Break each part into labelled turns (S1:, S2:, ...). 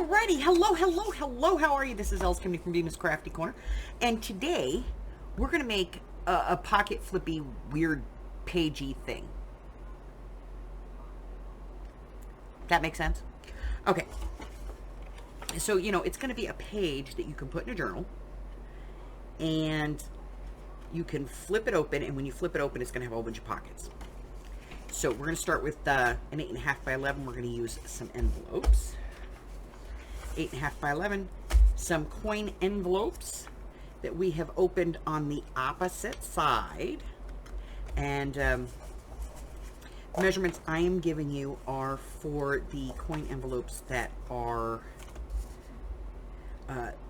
S1: Alrighty, hello, how are you? This is Els coming from Bemis Crafty Corner, and today we're going to make a pocket flippy, weird, pagey thing. That makes sense? Okay, so, it's going to be a page that you can put in a journal, and you can flip it open, and when you flip it open, it's going to have a whole bunch of pockets. So we're going to start with an 8.5 by 11. We're going to use some envelopes. 8.5 by 11, some coin envelopes that we have opened on the opposite side. And the measurements I am giving you are for the coin envelopes that are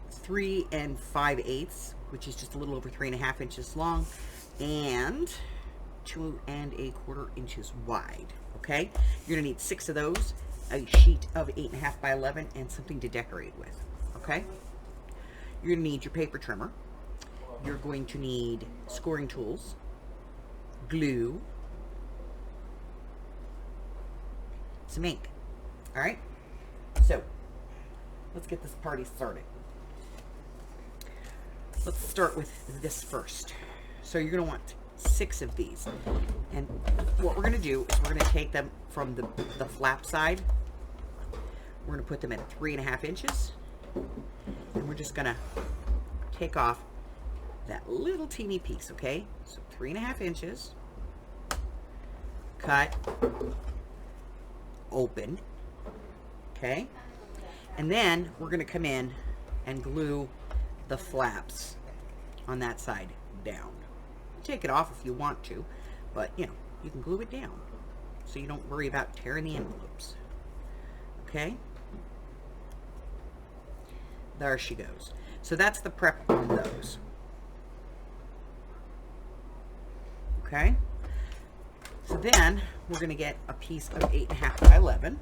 S1: 3 5/8, which is just a little over 3.5 inches long, and 2 1/4 inches wide. Okay, you're gonna need 6 of those, a sheet of 8.5 by 11, and something to decorate with. Okay, you're gonna need your paper trimmer. You're going to need scoring tools, glue, some ink. All right, so let's get this party started. Let's start with this first. So you're gonna want 6 of these, and what we're going to do is we're going to take them from the flap side. We're going to put them at 3.5 inches, and we're just going to take off that little teeny piece. Okay, so 3.5 inches, cut, open. Okay, and then we're going to come in and glue the flaps on that side down. Take it off if you want to, but you can glue it down so you don't worry about tearing the envelopes. Okay, there she goes. So that's the prep on those. Okay, so then we're going to get a piece of 8.5 by 11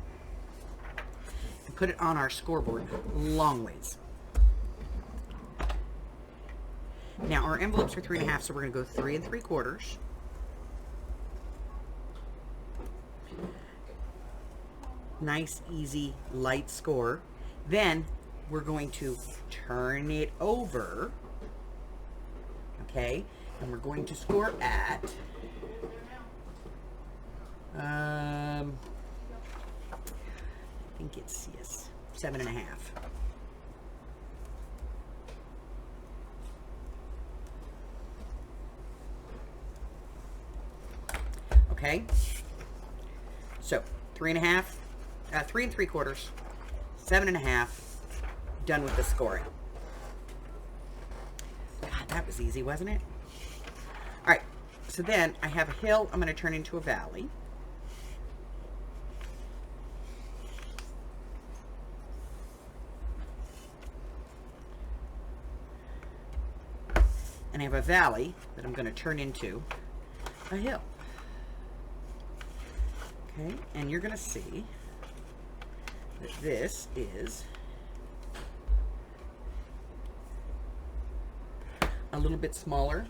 S1: and put it on our scoreboard long ways. Now our envelopes are 3.5, so we're going to go 3 3/4. Nice, easy, light score. Then we're going to turn it over. Okay, and we're going to score at I think it's 7.5. Okay, so 3.5, 3 3/4, 7.5, done with the scoring. God, that was easy, wasn't it? All right, so then I have a hill I'm going to turn into a valley. And I have a valley that I'm going to turn into a hill. Okay, and you're going to see that this is a little bit smaller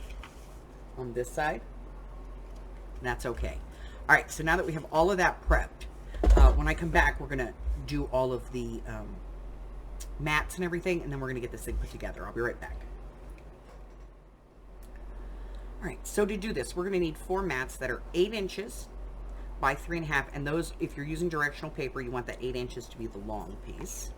S1: on this side, and that's okay. All right, so now that we have all of that prepped, when I come back, we're going to do all of the mats and everything, and then we're going to get this thing put together. I'll be right back. All right, so to do this, we're going to need 4 mats that are 8 inches by 3.5, and those, if you're using directional paper, you want that 8 inches to be the long piece.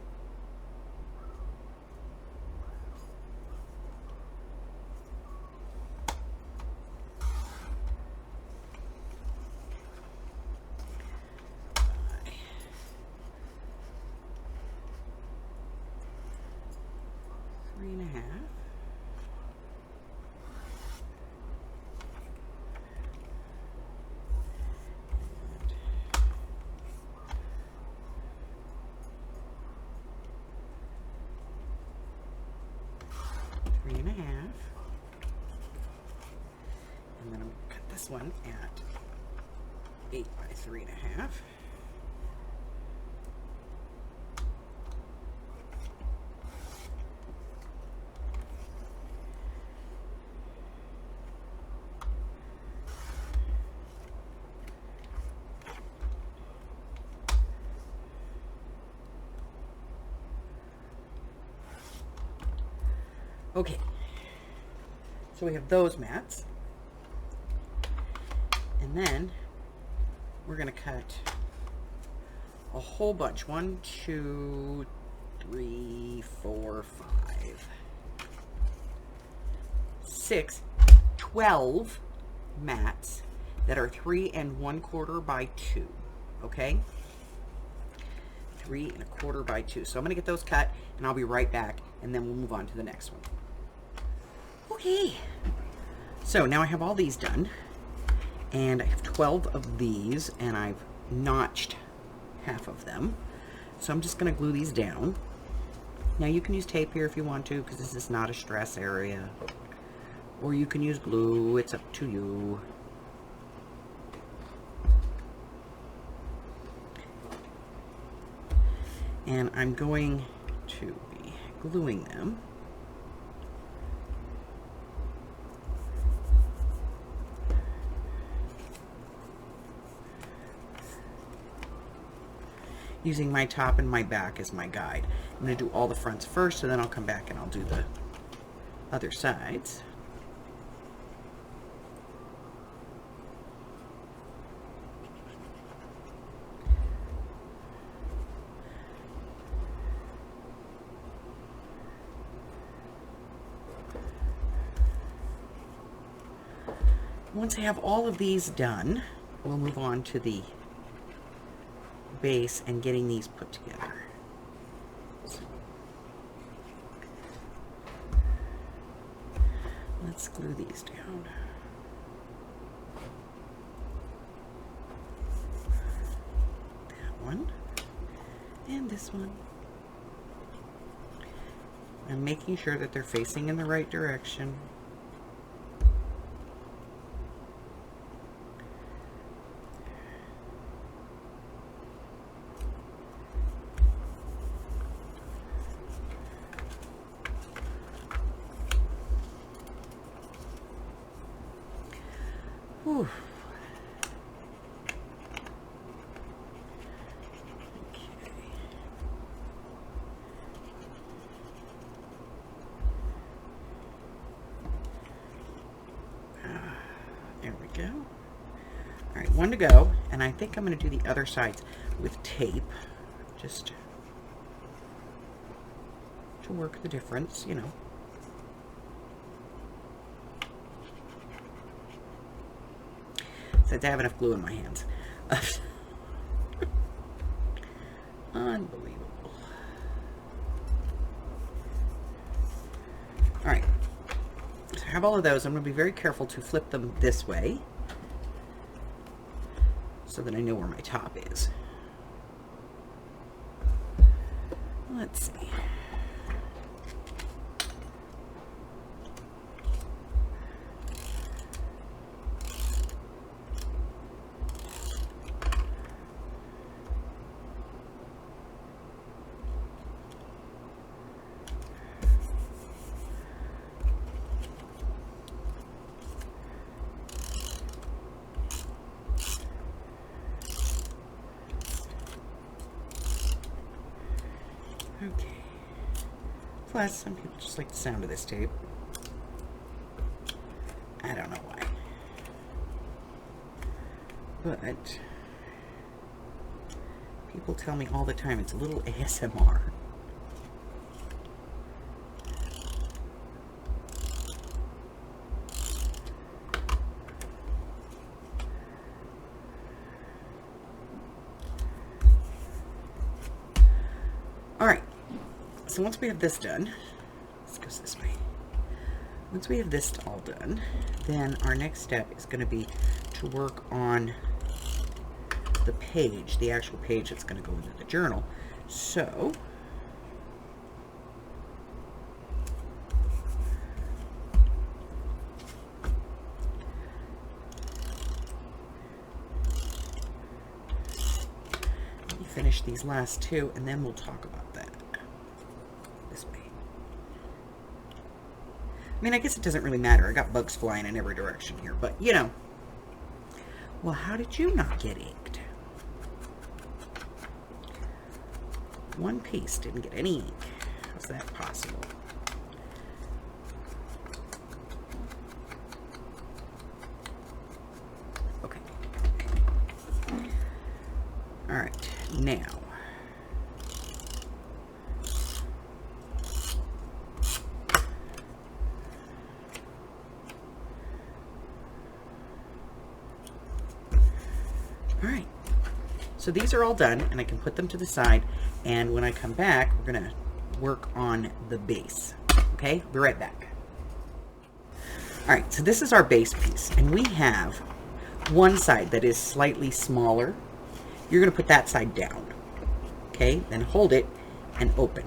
S1: And then I'm going to cut this one at 8 by 3.5. Okay, so we have those mats, and then we're going to cut a whole bunch. 1, 2, 3, 4, 5, 6, 12 mats that are 3 1/4 by 2. Okay, 3 1/4 by 2. So I'm going to get those cut, and I'll be right back, and then we'll move on to the next one. Okay, so now I have all these done, and I have 12 of these, and I've notched half of them. So I'm just going to glue these down. Now you can use tape here if you want to, because this is not a stress area, or you can use glue. It's up to you. And I'm going to be gluing them. Using my top and my back as my guide. I'm going to do all the fronts first, and then I'll come back and I'll do the other sides. Once I have all of these done, we'll move on to the base and getting these put together. So, let's glue these down. That one and this one. I'm making sure that they're facing in the right direction. Whew. Okay. There we go. All right, one to go, and I think I'm going to do the other sides with tape, just to work the difference, you know. Since I have enough glue in my hands. Unbelievable. Alright. So I have all of those. I'm going to be very careful to flip them this way, so that I know where my top is. Let's see. Okay. Plus, some people just like the sound of this tape. I don't know why. But people tell me all the time it's a little ASMR. Alright, so once we have this done, this goes this way. Once we have this all done, then our next step is going to be to work on the page, the actual page that's going to go into the journal. So, let me finish these last two, and then we'll talk about that. This way. I mean, I guess it doesn't really matter. I got bugs flying in every direction here, but you know. Well, how did you not get inked? One piece didn't get any ink. How's that possible? All right, now. All right, so these are all done, and I can put them to the side, and when I come back, we're gonna work on the base. Okay, be right back. All right, so this is our base piece, and we have one side that is slightly smaller. You're gonna put that side down, okay? Then hold it and open.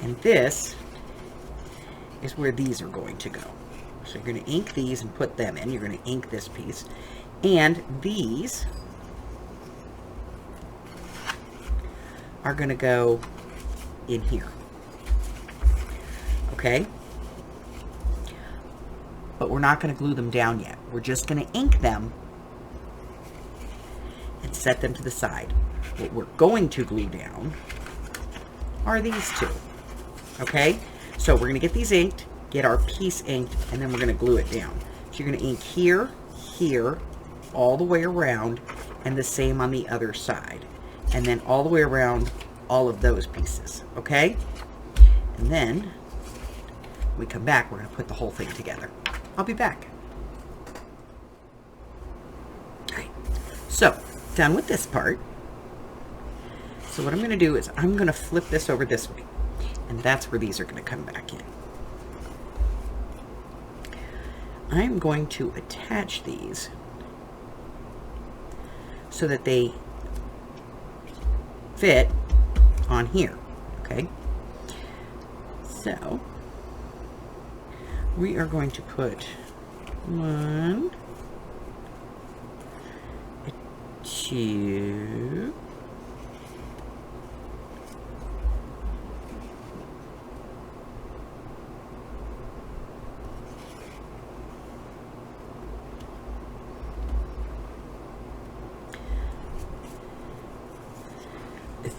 S1: And this is where these are going to go. So you're going to ink these and put them in. You're going to ink this piece. And these are going to go in here. Okay? But we're not going to glue them down yet. We're just going to ink them and set them to the side. What we're going to glue down are these two. Okay? So we're going to get these inked, get our piece inked, and then we're going to glue it down. So you're going to ink here, here, all the way around, and the same on the other side. And then all the way around all of those pieces. Okay? And then when we come back, we're going to put the whole thing together. I'll be back. All right. So, done with this part. So what I'm going to do is I'm going to flip this over this way. And that's where these are going to come back in. I'm going to attach these so that they fit on here. Okay? So we are going to put 1, 2,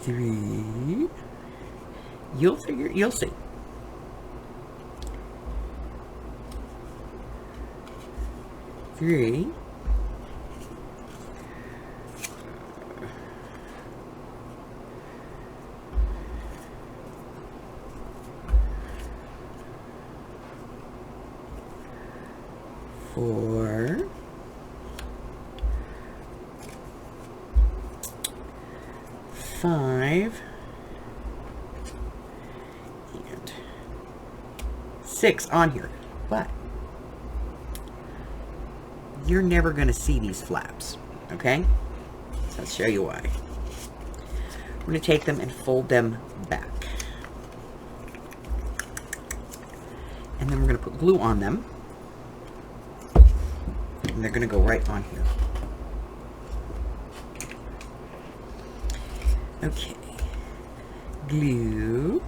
S1: 3. You'll see. 3. 4. 5. And 6 on here. But you're never going to see these flaps, okay? So I'll show you why. We're going to take them and fold them back. And then we're going to put glue on them. And they're going to go right on here. Okay. Glue.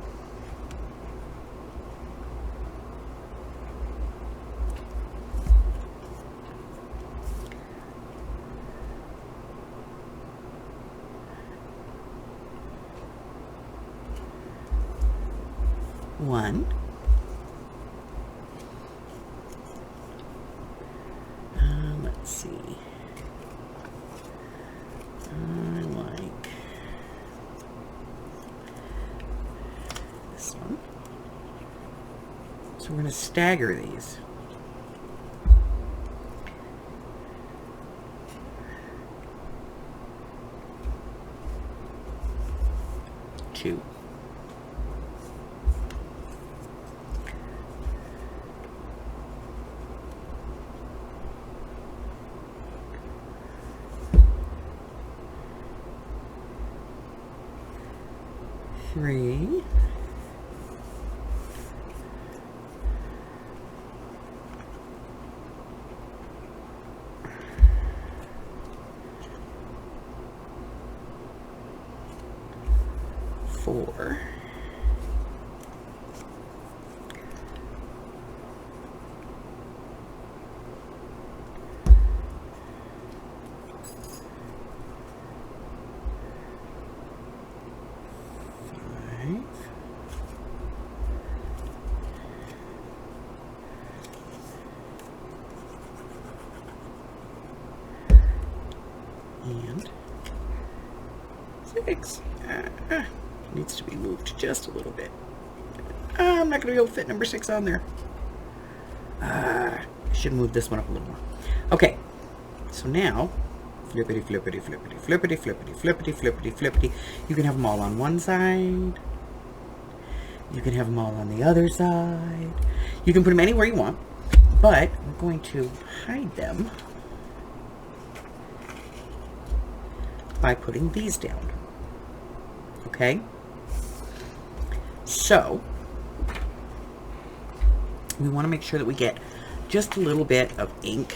S1: One. Let's see. I like this one. So we're going to stagger these. Two. Three. 4. 5. and 6. Needs to be moved just a little bit. I'm not going to be able to fit number 6 on there. I should move this one up a little more. Okay, so now, flippity, flippity, flippity, flippity, flippity, flippity, flippity, flippity. You can have them all on one side. You can have them all on the other side. You can put them anywhere you want, but we're going to hide them by putting these down. Okay? So, we want to make sure that we get just a little bit of ink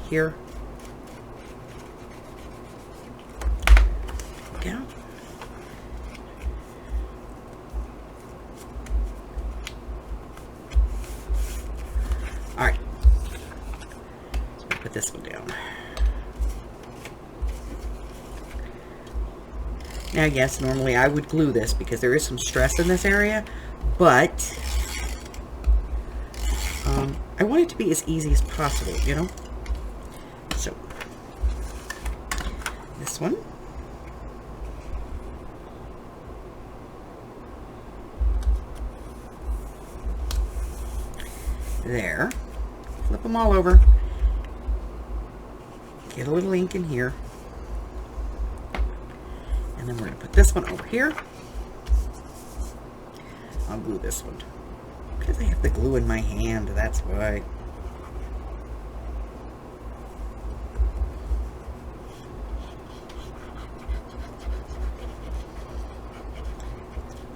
S1: here. Go. All right. So put this one down. Now, yes, normally I would glue this because there is some stress in this area, but I want it to be as easy as possible, you know? So, this one. There. Flip them all over. Get a little ink in here. And then we're going to put this one over here. I'll glue this one. Because I have the glue in my hand, that's why.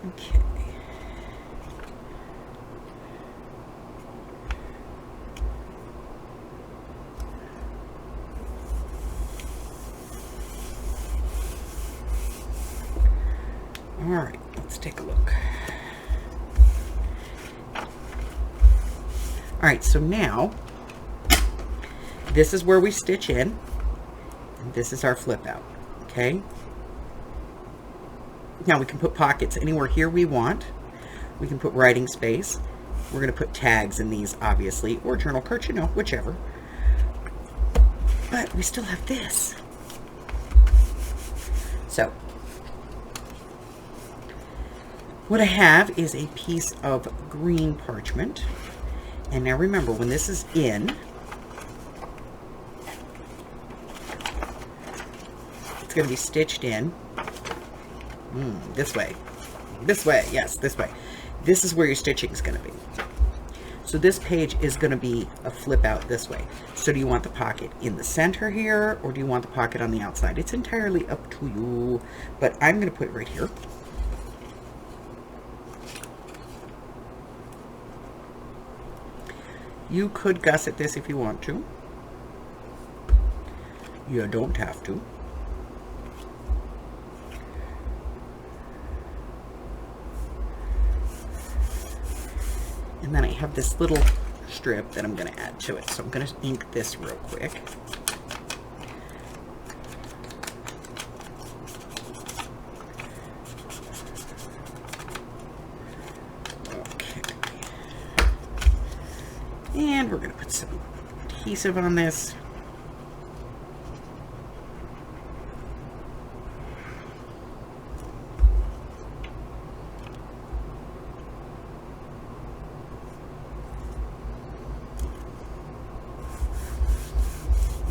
S1: Okay. All right, let's take a look. All right, so now this is where we stitch in, and this is our flip out, okay? Now we can put pockets anywhere here we want. We can put writing space. We're going to put tags in these, obviously, or journal cards, you know, whichever. But we still have this. So what I have is a piece of green parchment. And now remember, when this is in, it's going to be stitched in this way. This way, yes, this way. This is where your stitching is going to be. So this page is going to be a flip out this way. So do you want the pocket in the center here, or do you want the pocket on the outside? It's entirely up to you, but I'm going to put it right here. You could gusset this if you want to. You don't have to. And then I have this little strip that I'm going to add to it. So I'm going to ink this real quick. And we're going to put some adhesive on this.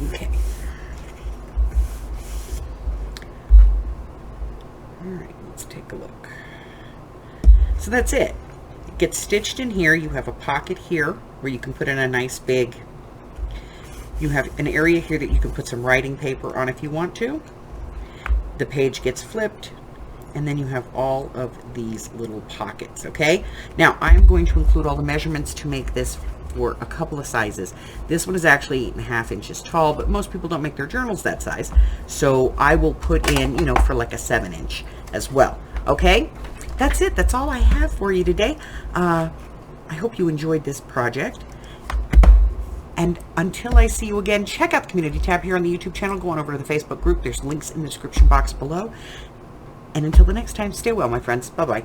S1: Okay. All right, let's take a look. So that's it. It gets stitched in here. You have a pocket here where you can put in a nice big, you have an area here that you can put some writing paper on if you want to. The page gets flipped, and then you have all of these little pockets, okay? Now, I'm going to include all the measurements to make this for a couple of sizes. This one is actually 8.5 inches tall, but most people don't make their journals that size. So I will put in, you know, for like a 7-inch as well, okay? That's it. That's all I have for you today. I hope you enjoyed this project. And until I see you again, check out the community tab here on the YouTube channel. Go on over to the Facebook group. There's links in the description box below. And until the next time, stay well, my friends. Bye-bye.